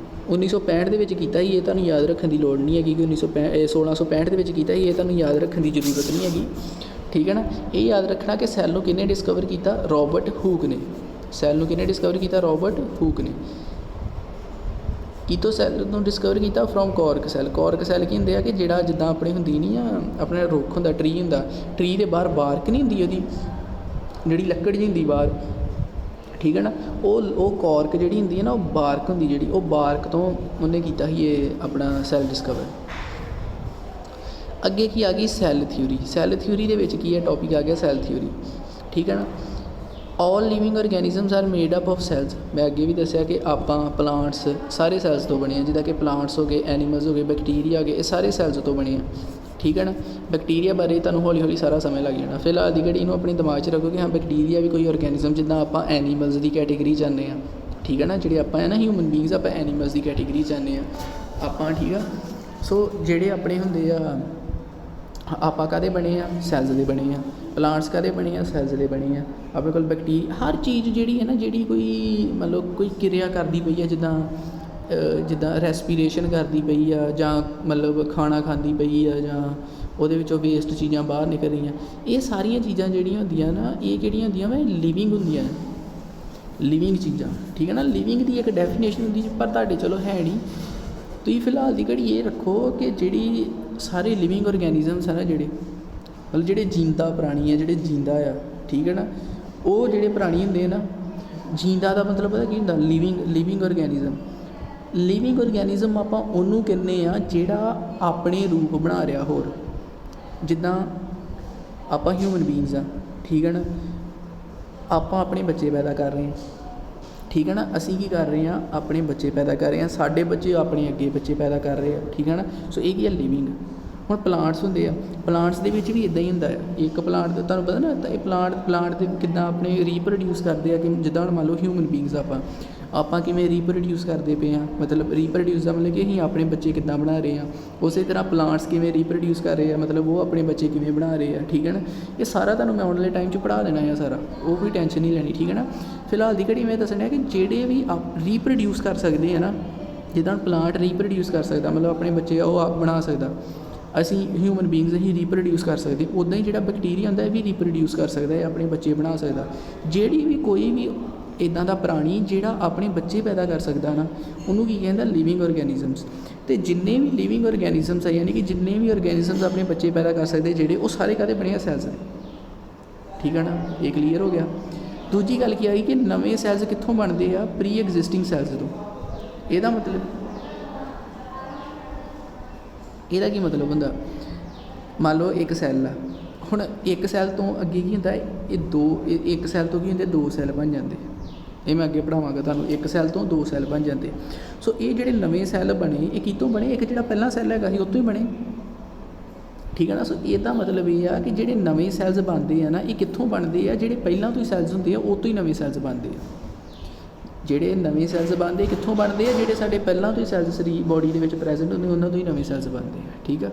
1965 ਦੇ ਵਿੱਚ ਕੀਤਾ ਸੀ। ਇਹ ਤੁਹਾਨੂੰ ਯਾਦ ਰੱਖਣ ਦੀ ਲੋੜ ਨਹੀਂ ਹੈਗੀ ਕਿ 1665 ਦੇ ਵਿੱਚ ਕੀਤਾ ਸੀ, ਇਹ ਤੁਹਾਨੂੰ ਯਾਦ ਰੱਖਣ ਦੀ ਜ਼ਰੂਰਤ ਨਹੀਂ ਹੈਗੀ। ਠੀਕ ਹੈ ਨਾ। ਇਹ ਯਾਦ ਰੱਖਣਾ ਕਿ ਸੈੱਲ ਨੂੰ ਕਿਹਨੇ ਡਿਸਕਵਰ ਕੀਤਾ, ਰੋਬਰਟ ਹੂਕ ਨੇ। ਸੈੱਲ ਨੂੰ ਕਿਹਨੇ ਡਿਸਕਵਰ ਕੀਤਾ, ਰੋਬਰਟ ਹੂਕ ਨੇ। ਕਿਤੋਂ ਸੈੱਲ ਨੂੰ ਡਿਸਕਵਰ ਕੀਤਾ, from cork cell. Cork cell ਕੀ ਹੁੰਦੇ ਆ ਕਿ ਜਿਹੜਾ ਜਿੱਦਾਂ ਆਪਣੀ ਹੁੰਦੀ ਨਹੀਂ ਆ, ਆਪਣਾ ਰੁੱਖ ਹੁੰਦਾ, ਟਰੀ ਹੁੰਦਾ, ਟਰੀ ਦੇ ਬਾਹਰ ਬਾਰਕ ਨਹੀਂ ਹੁੰਦੀ, ਉਹਦੀ ਜਿਹੜੀ ਲੱਕੜ ਜਿਹੀ ਹੁੰਦੀ ਬਾਹਰ। ਠੀਕ ਹੈ ਨਾ। ਉਹ ਕੋਰਕ ਜਿਹੜੀ ਹੁੰਦੀ ਹੈ ਨਾ, ਉਹ ਬਾਰਕ ਹੁੰਦੀ ਜਿਹੜੀ, ਉਹ ਬਾਰਕ ਤੋਂ ਉਹਨੇ ਕੀਤਾ ਸੀ ਇਹ ਆਪਣਾ ਸੈੱਲ ਡਿਸਕਵਰ। ਅੱਗੇ ਕੀ ਆ ਗਈ ਸੈੱਲ ਥਿਊਰੀ। ਸੈੱਲ ਥਿਊਰੀ ਦੇ ਵਿੱਚ ਕੀ ਹੈ, ਟੌਪਿਕ ਆ ਗਿਆ ਸੈੱਲ ਥਿਊਰੀ, ਠੀਕ ਹੈ ਨਾ। All living organisms are made up of cells. ਮੈਂ ਅੱਗੇ ਵੀ ਦੱਸਿਆ ਕਿ ਆਪਾਂ ਪਲਾਂਟਸ ਸਾਰੇ ਸੈਲਸ ਤੋਂ ਬਣੇ ਆ, ਜਿੱਦਾਂ ਕਿ ਪਲਾਂਟਸ ਹੋ ਗਏ, ਐਨੀਮਲਸ ਹੋ ਗਏ, ਬੈਕਟੀਰੀਆ ਹੋ ਗਏ, ਇਹ ਸਾਰੇ ਸੈਲਸ ਤੋਂ ਬਣੇ ਆ, ਠੀਕ ਹੈ ਨਾ। ਬੈਕਟੀਰੀਆ ਬਾਰੇ ਤੁਹਾਨੂੰ ਹੌਲੀ ਹੌਲੀ ਸਾਰਾ ਸਮਝ ਲੱਗ ਜਾਣਾ। ਫਿਲਹਾਲ ਦੀ ਘੜੀ ਇਹਨੂੰ ਆਪਣੇ ਦਿਮਾਗ 'ਚ ਰੱਖੋ ਕਿ ਹਾਂ ਬੈਕਟੀਰੀਆ ਵੀ ਕੋਈ ਔਰਗੈਨਿਜ਼ਮ, ਜਿੱਦਾਂ ਆਪਾਂ ਐਨੀਮਲਸ ਦੀ ਕੈਟੇਗਰੀ 'ਚ ਆਉਂਦੇ ਹਾਂ, ਠੀਕ ਹੈ ਨਾ। ਜਿਹੜੇ ਆਪਾਂ ਹੈ ਨਾ ਹਿਊਮਨ ਬੀਇੰਗਸ, ਆਪਾਂ ਐਨੀਮਲਸ ਦੀ ਕੈਟੇਗਰੀ 'ਚ ਆਉਂਦੇ ਹਾਂ ਆਪਾਂ, ਠੀਕ ਆ। ਸੋ ਜਿਹੜੇ ਆਪਣੇ ਹੁੰਦੇ ਆ, ਆਪਾਂ ਕਾਹਦੇ ਬਣੇ ਆ, ਸੈਲਸ ਦੇ ਬਣੇ ਆ। ਪਲਾਂਟਸ ਕਾਹਦੇ ਬਣੇ ਆ, ਸੈਲਸ ਦੇ ਬਣੇ ਆ। ਆਪਣੇ ਕੋਲ ਬੈਕਟੀਰੀਆ, ਹਰ ਚੀਜ਼ ਜਿਹੜੀ ਹੈ ਨਾ, ਜਿਹੜੀ ਕੋਈ ਮਤਲਬ ਕੋਈ ਕਿਰਿਆ ਕਰਦੀ ਪਈ ਆ, ਜਿੱਦਾਂ ਰੈਸਪੀਰੇਸ਼ਨ ਕਰਦੀ ਪਈ ਆ, ਜਾਂ ਮਤਲਬ ਖਾਣਾ ਖਾਂਦੀ ਪਈ ਆ, ਜਾਂ ਉਹਦੇ ਵਿੱਚੋਂ ਵੇਸਟ ਚੀਜ਼ਾਂ ਬਾਹਰ ਨਿਕਲ ਰਹੀਆਂ, ਇਹ ਸਾਰੀਆਂ ਚੀਜ਼ਾਂ ਜਿਹੜੀਆਂ ਹੁੰਦੀਆਂ ਨਾ, ਇਹ ਕਿਹੜੀਆਂ ਹੁੰਦੀਆਂ ਵਾ, ਲਿਵਿੰਗ ਹੁੰਦੀਆਂ, ਲਿਵਿੰਗ ਚੀਜ਼ਾਂ, ਠੀਕ ਹੈ ਨਾ। ਲਿਵਿੰਗ ਦੀ ਇੱਕ ਡੈਫੀਨੇਸ਼ਨ ਹੁੰਦੀ, ਪਰ ਤੁਹਾਡੇ ਚਲੋ ਹੈ ਨਹੀਂ। ਤੁਸੀਂ ਫਿਲਹਾਲ ਦੀ ਘੜੀ ਇਹ ਰੱਖੋ ਕਿ ਜਿਹੜੀ ਸਾਰੇ ਲਿਵਿੰਗ ਔਰਗੈਨਿਜ਼ਮਸ ਆ ਨਾ, ਜਿਹੜੇ ਮਤਲਬ ਜਿਹੜੇ ਜੀਂਦਾ ਪ੍ਰਾਣੀ ਆ, ਜਿਹੜੇ ਜੀਂਦਾ ਆ, ਠੀਕ ਹੈ ਨਾ, ਉਹ ਜਿਹੜੇ ਪ੍ਰਾਣੀ ਹੁੰਦੇ ਆ ਨਾ, ਜੀਂਦਾ ਦਾ ਮਤਲਬ ਪਤਾ ਕੀ ਹੁੰਦਾ, ਲਿਵਿੰਗ ਔਰਗੈਨਿਜ਼ਮ। ਲਿਵਿੰਗ ਔਰਗੈਨਿਜ਼ਮ ਆਪਾਂ ਉਹਨੂੰ ਕਹਿੰਦੇ ਆ ਜਿਹੜਾ ਆਪਣੇ ਰੂਪ ਬਣਾ ਰਿਹਾ ਹੋਰ। ਜਿੱਦਾਂ ਆਪਾਂ ਹਿਊਮਨ ਬੀਇੰਗਸ ਆ, ਠੀਕ ਹੈ ਨਾ, ਆਪਾਂ ਆਪਣੇ ਬੱਚੇ ਪੈਦਾ ਕਰ ਰਹੇ ਹਾਂ, ਠੀਕ ਹੈ ਨਾ। ਅਸੀਂ ਕੀ ਕਰ ਰਹੇ ਹਾਂ, ਆਪਣੇ ਬੱਚੇ ਪੈਦਾ ਕਰ ਰਹੇ ਹਾਂ, ਸਾਡੇ ਬੱਚੇ ਆਪਣੇ ਅੱਗੇ ਬੱਚੇ ਪੈਦਾ ਕਰ ਰਹੇ ਆ, ਠੀਕ ਹੈ ਨਾ। ਸੋ ਇਹ ਕੀ ਹੈ, ਲਿਵਿੰਗ। ਹੁਣ ਪਲਾਂਟਸ ਹੁੰਦੇ ਆ, ਪਲਾਂਟਸ ਦੇ ਵਿੱਚ ਵੀ ਇੱਦਾਂ ਹੀ ਹੁੰਦਾ ਹੈ। ਇੱਕ ਪਲਾਂਟ ਦਾ ਤੁਹਾਨੂੰ ਪਤਾ ਨਾ, ਇਹ ਪਲਾਂਟ ਦੇ ਕਿੱਦਾਂ ਆਪਣੇ ਰੀਪਰੋਡਿਊਸ ਕਰਦੇ ਆ, ਕਿ ਜਿੱਦਾਂ ਹੁਣ ਮੰਨ ਲਓ ਹਿਊਮਨ ਬੀਇੰਗਸ ਆਪਾਂ ਕਿਵੇਂ ਰੀਪਰੋਡਿਊਸ ਕਰਦੇ ਪਏ ਹਾਂ, ਮਤਲਬ ਰੀਪਰੋਡਿਊਸ ਦਾ ਮਤਲਬ ਕਿ ਅਸੀਂ ਆਪਣੇ ਬੱਚੇ ਕਿੱਦਾਂ ਬਣਾ ਰਹੇ ਹਾਂ। ਉਸੇ ਤਰ੍ਹਾਂ ਪਲਾਂਟਸ ਕਿਵੇਂ ਰੀਪਰੋਡਿਊਸ ਕਰ ਰਹੇ ਆ, ਮਤਲਬ ਉਹ ਆਪਣੇ ਬੱਚੇ ਕਿਵੇਂ ਬਣਾ ਰਹੇ ਆ, ਠੀਕ ਹੈ ਨਾ। ਇਹ ਸਾਰਾ ਤੁਹਾਨੂੰ ਮੈਂ ਆਉਣ ਵਾਲੇ ਟਾਈਮ 'ਚ ਪੜ੍ਹਾ ਦੇਣਾ ਆ ਸਾਰਾ, ਉਹ ਕੋਈ ਟੈਨਸ਼ਨ ਨਹੀਂ ਲੈਣੀ, ਠੀਕ ਹੈ ਨਾ। ਫਿਲਹਾਲ ਦੀ ਘੜੀ ਮੈਂ ਦੱਸਣਾ ਕਿ ਜਿਹੜੇ ਵੀ ਰੀਪਰੋਡਿਊਸ ਕਰ ਸਕਦੇ ਆ ਨਾ, ਜਿੱਦਾਂ ਪਲਾਂਟ ਰੀਪਰੋਡਿਊਸ ਕਰ ਸਕਦਾ, ਮਤਲਬ ਆਪਣੇ ਬੱਚੇ ਆ ਉਹ ਆਪ ਬਣਾ ਸਕਦਾ, ਅਸੀਂ ਹਿਊਮਨ ਬੀਇੰਗਸ ਅਸੀਂ ਰੀਪਰੋਡਿਊਸ ਕਰ ਸਕਦੇ। ਉੱਦਾਂ ਹੀ ਜਿਹੜਾ ਬੈਕਟੀਰੀਆ ਹੁੰਦਾ, ਇਹ ਵੀ ਰੀਪਰੋਡਿਊਸ ਕਰ ਸਕਦਾ ਹੈ, ਆਪਣੇ ਬੱਚੇ ਬਣਾ ਸਕਦਾ। ਜਿਹੜੀ ਵੀ ਕੋਈ ਵੀ ਇੱਦਾਂ ਦਾ ਪ੍ਰਾਣੀ ਜਿਹੜਾ ਆਪਣੇ ਬੱਚੇ ਪੈਦਾ ਕਰ ਸਕਦਾ ਨਾ, ਉਹਨੂੰ ਕੀ ਕਹਿੰਦਾ, ਲਿਵਿੰਗ ਔਰਗੈਨਿਜ਼ਮਸ। ਅਤੇ ਜਿੰਨੇ ਵੀ ਲਿਵਿੰਗ ਔਰਗੈਨਿਜ਼ਮਸ ਆ, ਯਾਨੀ ਕਿ ਜਿੰਨੇ ਵੀ ਔਰਗੈਨਿਜ਼ਮਸ ਆਪਣੇ ਬੱਚੇ ਪੈਦਾ ਕਰ ਸਕਦੇ ਜਿਹੜੇ, ਉਹ ਸਾਰੇ ਕਾਹਦੇ ਬਣੇ ਆ, ਸੈਲਸ ਦੇ, ਠੀਕ ਹੈ ਨਾ। ਇਹ ਕਲੀਅਰ ਹੋ ਗਿਆ। ਦੂਜੀ ਗੱਲ ਕੀ ਆਈ ਕਿ ਨਵੇਂ ਸੈਲਸ ਕਿੱਥੋਂ ਬਣਦੇ ਆ, ਪ੍ਰੀ ਐਗਜ਼ਿਸਟਿੰਗ ਸੈਲਸ ਤੋਂ। ਇਹਦਾ ਕੀ ਮਤਲਬ ਹੁੰਦਾ, ਮੰਨ ਲਓ ਇੱਕ ਸੈੱਲ ਆ, ਹੁਣ ਇੱਕ ਸੈੱਲ ਤੋਂ ਅੱਗੇ ਕੀ ਹੁੰਦਾ, ਇੱਕ ਸੈੱਲ ਤੋਂ ਕੀ ਹੁੰਦੇ, 2 ਸੈੱਲ ਬਣ ਜਾਂਦੇ। ਇਹ ਮੈਂ ਅੱਗੇ ਪੜ੍ਹਾਵਾਂਗਾ ਤੁਹਾਨੂੰ। ਇੱਕ ਸੈੱਲ ਤੋਂ 2 ਸੈੱਲ ਬਣ ਜਾਂਦੇ। ਸੋ ਇਹ ਜਿਹੜੇ ਨਵੇਂ ਸੈੱਲ ਬਣੇ, ਇਹ ਕਿਤੋਂ ਬਣੇ, ਇੱਕ ਜਿਹੜਾ ਪਹਿਲਾ ਸੈੱਲ ਹੈਗਾ ਸੀ ਉਹ ਤੋਂ ਹੀ ਬਣੇ, ਠੀਕ ਹੈ ਨਾ। ਸੋ ਇਹਦਾ ਮਤਲਬ ਇਹ ਆ ਕਿ ਜਿਹੜੇ ਨਵੇਂ ਸੈੱਲਸ ਬਣਦੇ ਆ ਨਾ, ਇਹ ਕਿੱਥੋਂ ਬਣਦੇ ਆ, ਜਿਹੜੇ ਪਹਿਲਾਂ ਤੋਂ ਹੀ ਸੈੱਲਸ ਹੁੰਦੇ ਆ ਉਹ ਤੋਂ ਹੀ ਨਵੇਂ ਸੈੱਲਸ ਬਣਦੇ ਆ। ਜਿਹੜੇ ਨਵੇਂ ਸੈੱਲਸ ਬਣਦੇ ਕਿੱਥੋਂ ਬਣਦੇ ਆ, ਜਿਹੜੇ ਸਾਡੇ ਪਹਿਲਾਂ ਤੋਂ ਹੀ ਸੈੱਲਸ ਬੋਡੀ ਦੇ ਵਿੱਚ ਪ੍ਰੈਜ਼ੈਂਟ ਹੁੰਦੇ, ਉਹਨਾਂ ਤੋਂ ਹੀ ਨਵੇਂ ਸੈੱਲਸ ਬਣਦੇ ਆ, ਠੀਕ ਆ।